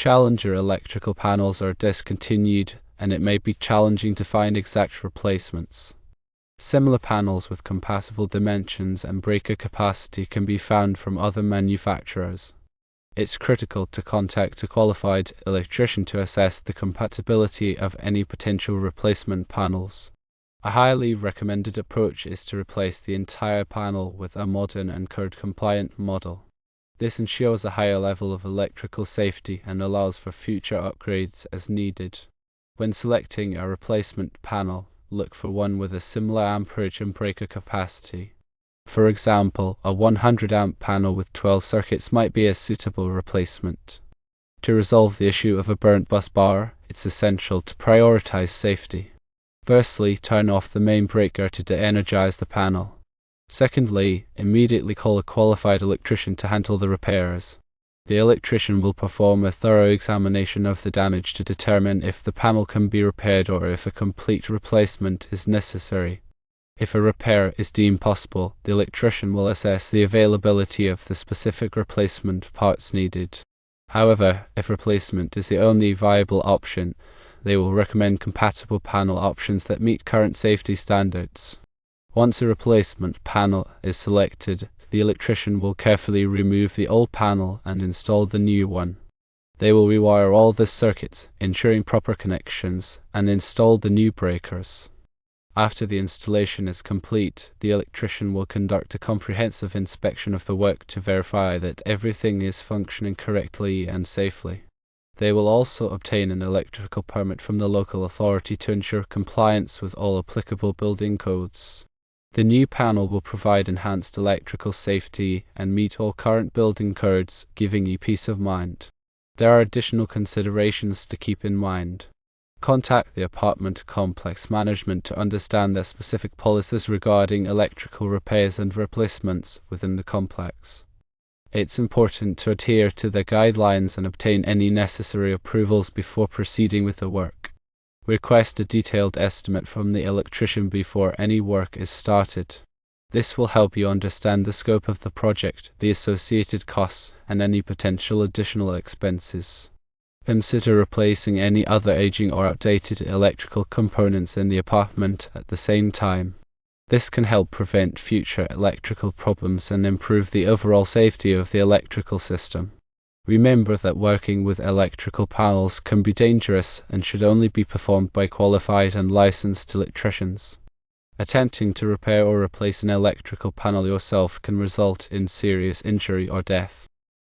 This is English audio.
challenger electrical panels are discontinued, and it may be challenging to find exact replacements. Similar panels with compatible dimensions and breaker capacity can be found from other manufacturers. It's critical to contact a qualified electrician to assess the compatibility of any potential replacement panels. A highly recommended approach is to replace the entire panel with a modern and code-compliant model. This ensures a higher level of electrical safety and allows for future upgrades as needed. When selecting a replacement panel, look for one with a similar amperage and breaker capacity. For example, a 100 amp panel with 12 circuits might be a suitable replacement. To resolve the issue of a burnt bus bar, it's essential to prioritize safety. Firstly, turn off the main breaker to de-energize the panel. Secondly, immediately call a qualified electrician to handle the repairs. The electrician will perform a thorough examination of the damage to determine if the panel can be repaired or if a complete replacement is necessary. If a repair is deemed possible, the electrician will assess the availability of the specific replacement parts needed. However, if replacement is the only viable option, they will recommend compatible panel options that meet current safety standards. Once a replacement panel is selected, the electrician will carefully remove the old panel and install the new one. They will rewire all the circuits, ensuring proper connections, and install the new breakers. After the installation is complete, the electrician will conduct a comprehensive inspection of the work to verify that everything is functioning correctly and safely. They will also obtain an electrical permit from the local authority to ensure compliance with all applicable building codes. The new panel will provide enhanced electrical safety and meet all current building codes, giving you peace of mind. There are additional considerations to keep in mind. Contact the apartment complex management to understand their specific policies regarding electrical repairs and replacements within the complex. It's important to adhere to their guidelines and obtain any necessary approvals before proceeding with the work. Request a detailed estimate from the electrician before any work is started. This will help you understand the scope of the project, the associated costs, and any potential additional expenses. Consider replacing any other aging or outdated electrical components in the apartment at the same time. This can help prevent future electrical problems and improve the overall safety of the electrical system. Remember that working with electrical panels can be dangerous and should only be performed by qualified and licensed electricians. Attempting to repair or replace an electrical panel yourself can result in serious injury or death.